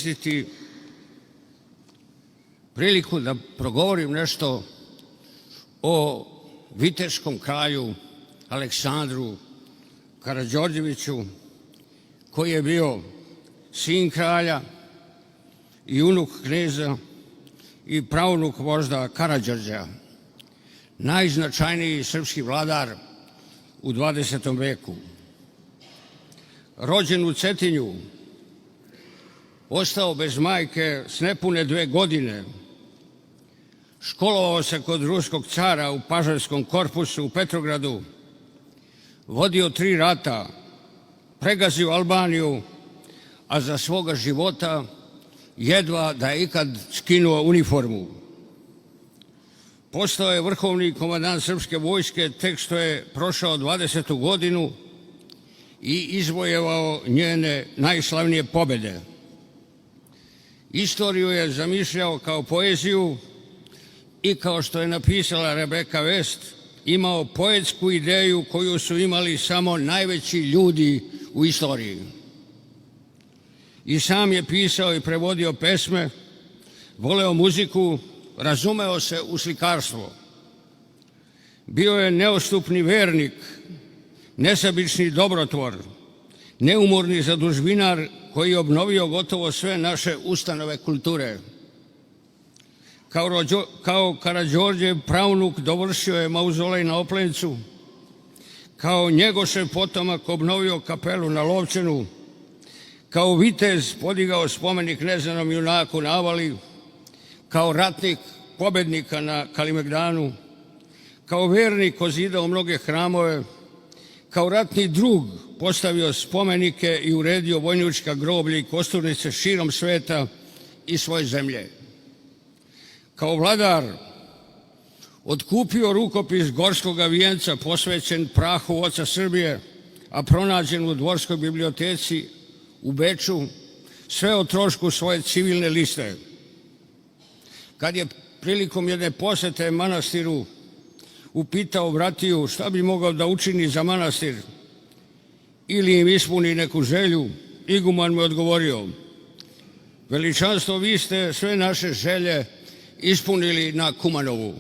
iskoristiti priliku da progovorim nešto o viteškom kralju Aleksandru Karađorđeviću, koji je bio sin kralja i unuk kneza i praunuk vožda Karađorđa, najznačajniji srpski vladar u 20. veku. Rođen u Cetinju, ostao bez majke s nepune 2 godine, školovao se kod ruskog cara u pažarskom korpusu u Petrogradu, vodio 3 rata, pregazio Albaniju, a za svoga života jedva da je ikad skinuo uniformu. Postao je vrhovni komandant srpske vojske tek što je prošao 20. godinu i izvojevao njene najslavnije pobjede. Istoriju je zamišljao kao poeziju i, kao što je napisala Rebeka West, imao poetsku ideju koju su imali samo najveći ljudi u istoriji. I sam je pisao i prevodio pesme, voleo muziku, razumeo se u slikarstvo. Bio je neostupni vernik, nesebični dobrotvor, neumorni zadužbinar koji je obnovio gotovo sve naše ustanove kulture. Kao Karađorđev praunuk dovršio je mauzolej na Oplencu, kao Njegošev potomak obnovio kapelu na Lovćenu, kao vitez podigao spomenik neznanom junaku na Avali, kao ratnik pobednika na Kalimegdanu, kao vernik ozidao mnoge hramove, kao ratni drug postavio spomenike i uredio vojnička groblja i kosturnice širom sveta i svoje zemlje. Kao vladar otkupio rukopis Gorskog vijenca posvećen prahu oca Srbije, a pronađen u Dvorskoj biblioteci u Beču, sve o trošku svoje civilne liste. Kad je prilikom jedne posete manastiru upitao Vratiju šta bi mogao da učini za manastir ili im ispuni neku želju, iguman mu je odgovorio: veličanstvo, vi ste sve naše želje ispunili na Kumanovu.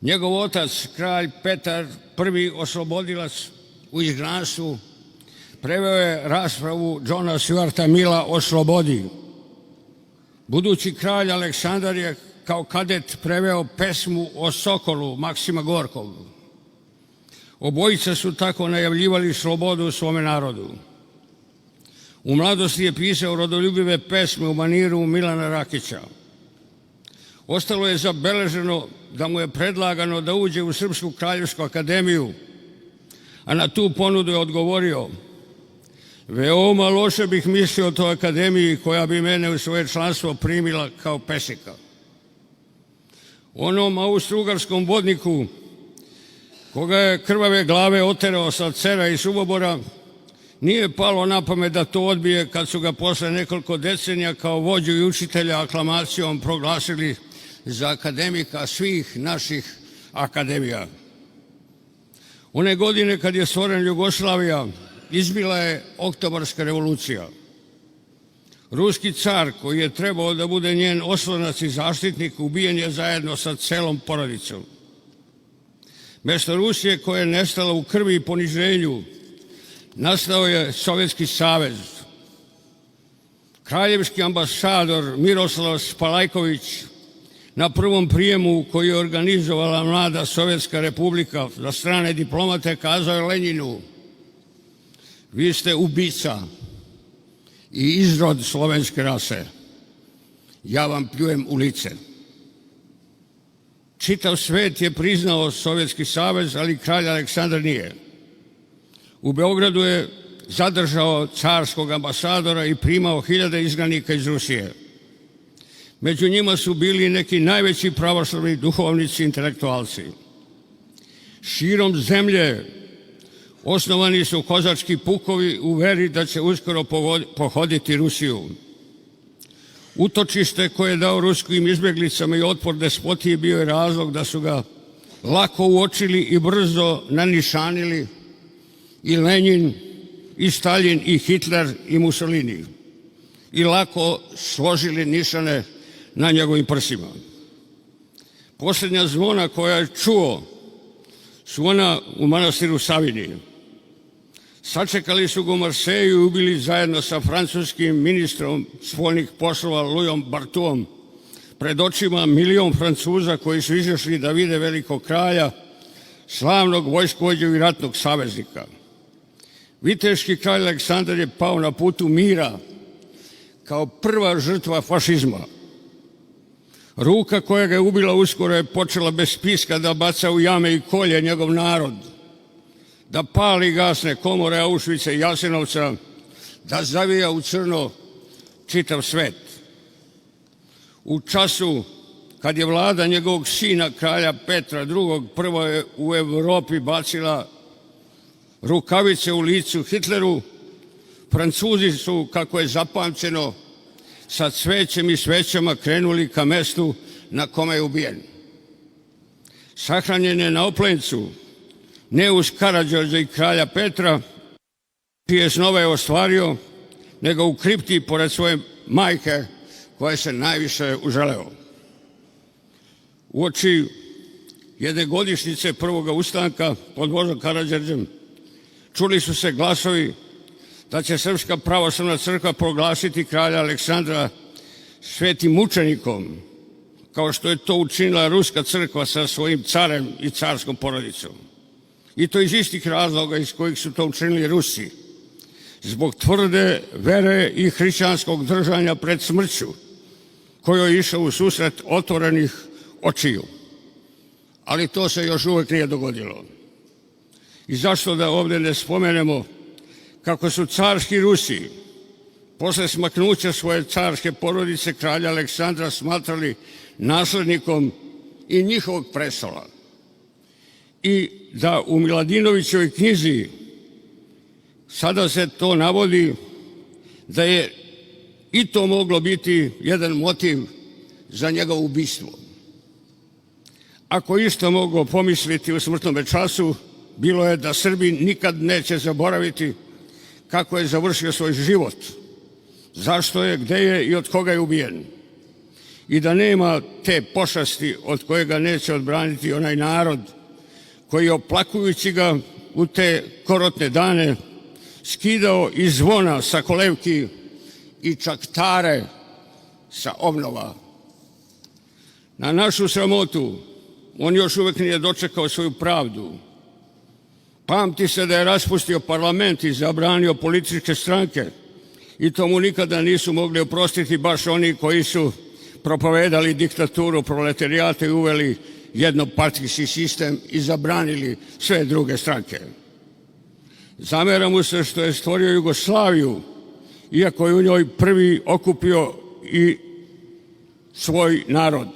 Njegov otac, kralj Petar I oslobodilac u izgnanstvu, preveo je raspravu Johna Stuarta Milla o slobodi. Budući kralj Aleksandar je kao kadet preveo pesmu o Sokolu Maksima Gorkog. Obojica su tako najavljivali slobodu svome narodu. U mladosti je pisao rodoljubive pesme u maniru Milana Rakića. Ostalo je zabeleženo da mu je predlagano da uđe u Srpsku kraljevsku akademiju, a na tu ponudu je odgovorio: veoma loše bih mislio o toj akademiji koja bi mene u svoje članstvo primila kao pesnika. Onom austrougarskom vodniku koga je krvave glave oterao sa Cera i Subobora nije palo na pamet da to odbije kad su ga posle nekoliko decenija kao vođu i učitelja aklamacijom proglasili za akademika svih naših akademija. One godine kad je stvorena Jugoslavija, izbila je Oktobarska revolucija. Ruski car, koji je trebao da bude njen oslonac i zaštitnik, ubijen je zajedno sa celom porodicom. Mesto Rusije, koja je nestala u krvi i poniženju, nastao je Sovjetski savez. Kraljevski ambasador Miroslav Spalajković na prvom prijemu koji je organizovala mlada Sovjetska republika za strane diplomate kazao je Lenjinu: vi ste ubica i izrod slovenske rase. Ja vam pljujem u lice. Čitav svet je priznao Sovjetski savez, ali kralj Aleksandar nije. U Beogradu je zadržao carskog ambasadora i primao 1000 izgnanika iz Rusije. Među njima su bili neki najveći pravoslavni duhovnici i intelektualci. Širom zemlje osnovani su kozački pukovi u veri da će uskoro pohoditi Rusiju. Utočište koje je dao ruskim izbjeglicama i otpor despotiji bio je razlog da su ga lako uočili i brzo nanišanili i Lenjin, i Stalin, i Hitler, i Mussolini. i lako složili nišane na njegovim prsima. Posljednja zvona koja je čuo su ona u manastiru Saviniji. Sačekali su ga u Marseju i ubili zajedno sa francuskim ministrom spoljnih poslova Louisom Bartholomeom pred očima milion Francuza koji su izašli da vide velikog kralja, slavnog vojskovođu i ratnog saveznika. Viteški kralj Aleksandar je pao na putu mira kao prva žrtva fašizma. Ruka koja ga je ubila uskoro je počela bez spiska da baca u jame i kolje njegov narod, da pali gasne komore Auschwitza i Jasenovca, da zavija u crno čitav svet. U času kad je vlada njegovog sina, kralja Petra II, prvo je u Evropi bacila rukavice u licu Hitleru, Francuzi su, kako je zapamćeno, sa cvećem i svećama krenuli ka mestu na kome je ubijen. Sahranjen je na Oplencu, ne uz Karađorđa i kralja Petra, čije snove je ostvario, nego u kripti pored svoje majke, koje se najviše uželeo. Uoči jedne godišnjice prvoga ustanka pod vođom Karađorđem čuli su se glasovi da će Srpska pravoslavna crkva proglasiti kralja Aleksandra svetim mučenikom, kao što je to učinila Ruska crkva sa svojim carem i carskom porodicom. I to iz istih razloga iz kojih su to učinili Rusi, zbog tvrde vere i hrišćanskog držanja pred smrću, kojoj je išao u susret otvorenih očiju. Ali to se još uvek nije dogodilo. I zašto da ovdje ne spomenemo kako su carski Rusi posle smaknuća svoje carske porodice kralja Aleksandra smatrali naslednikom i njihovog prestola. I da u Miladinovićevoj knjizi sada se to navodi da je i to moglo biti jedan motiv za njegovo ubistvo. Ako isto mogu pomisliti u smrtnom času, bilo je da Srbi nikad neće zaboraviti kako je završio svoj život, zašto je, gde je i od koga je ubijen. I da nema te pošasti od kojega neće odbraniti onaj narod koji je oplakujući ga u te korotne dane skidao i zvona sa kolevki i čaktare sa obnova. Na našu sramotu on još uvek nije dočekao svoju pravdu. Pamti se da je raspustio parlament i zabranio političke stranke i to mu nikada nisu mogli oprostiti baš oni koji su propovedali diktaturu proletarijata i uveli jednopartijski sistem i zabranili sve druge stranke. Zamera mu se što je stvorio Jugoslaviju, iako je u njoj prvi okupio i svoj narod.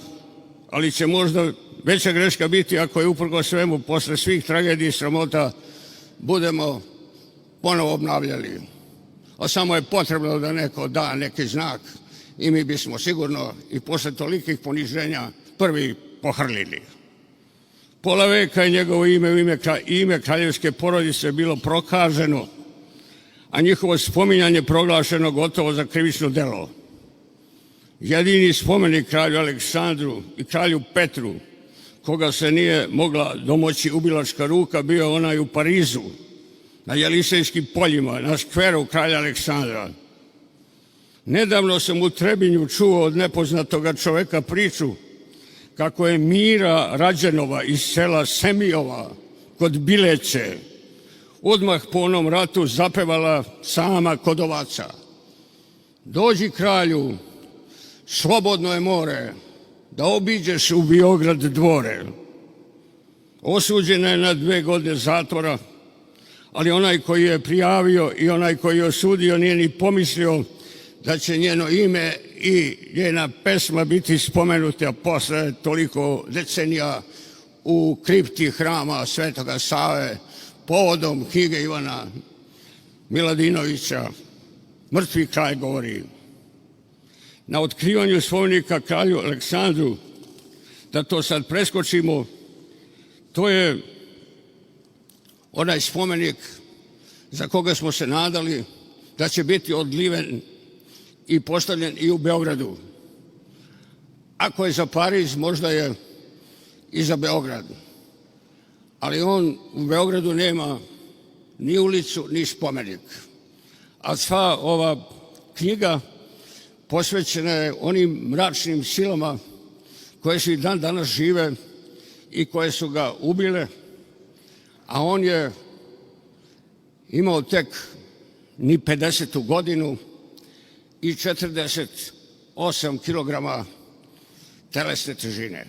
Ali će možda veća greška biti ako je uprkos svemu posle svih tragedija i sramota budemo ponovo obnavljali. A samo je potrebno da neko da neki znak i mi bismo sigurno i posle tolikih poniženja prvi pohrlili. Pola veka je njegovo ime kraljevske porodice bilo prokaženo, a njihovo spominjanje proglašeno gotovo za krivično delo. Jedini spomenik kralju Aleksandru i kralju Petru, koga se nije mogla domoći ubilačka ruka, bio onaj u Parizu, na Jelisejskim poljima, na skveru kralja Aleksandra. Nedavno sam u Trebinju čuo od nepoznatoga čoveka priču kako je Mira Rađenova iz sela Semijova kod Bileće odmah po onom ratu zapevala sama kod ovaca. Dođi kralju, slobodno je more, da obiđeš u Biograd dvore. Osuđena je na 2 godine zatvora, ali onaj koji je prijavio i onaj koji je osudio nije ni pomislio da će njeno ime i njena pesma biti spomenuta posle toliko decenija u kripti hrama Svetoga Save povodom knjige Ivana Miladinovića Mrtvi kralj govori. Na otkrivanju spomenika kralju Aleksandru, da to sad preskočimo, to je onaj spomenik za koga smo se nadali da će biti odliven i postavljen i u Beogradu. Ako je za Pariz, možda je i za Beograd. Ali on u Beogradu nema ni ulicu, ni spomenik. A sva ova knjiga posvećena je onim mračnim silama koje su i dan danas žive i koje su ga ubile, a on je imao tek ni 50. godinu i 48 kilograma telesne težine.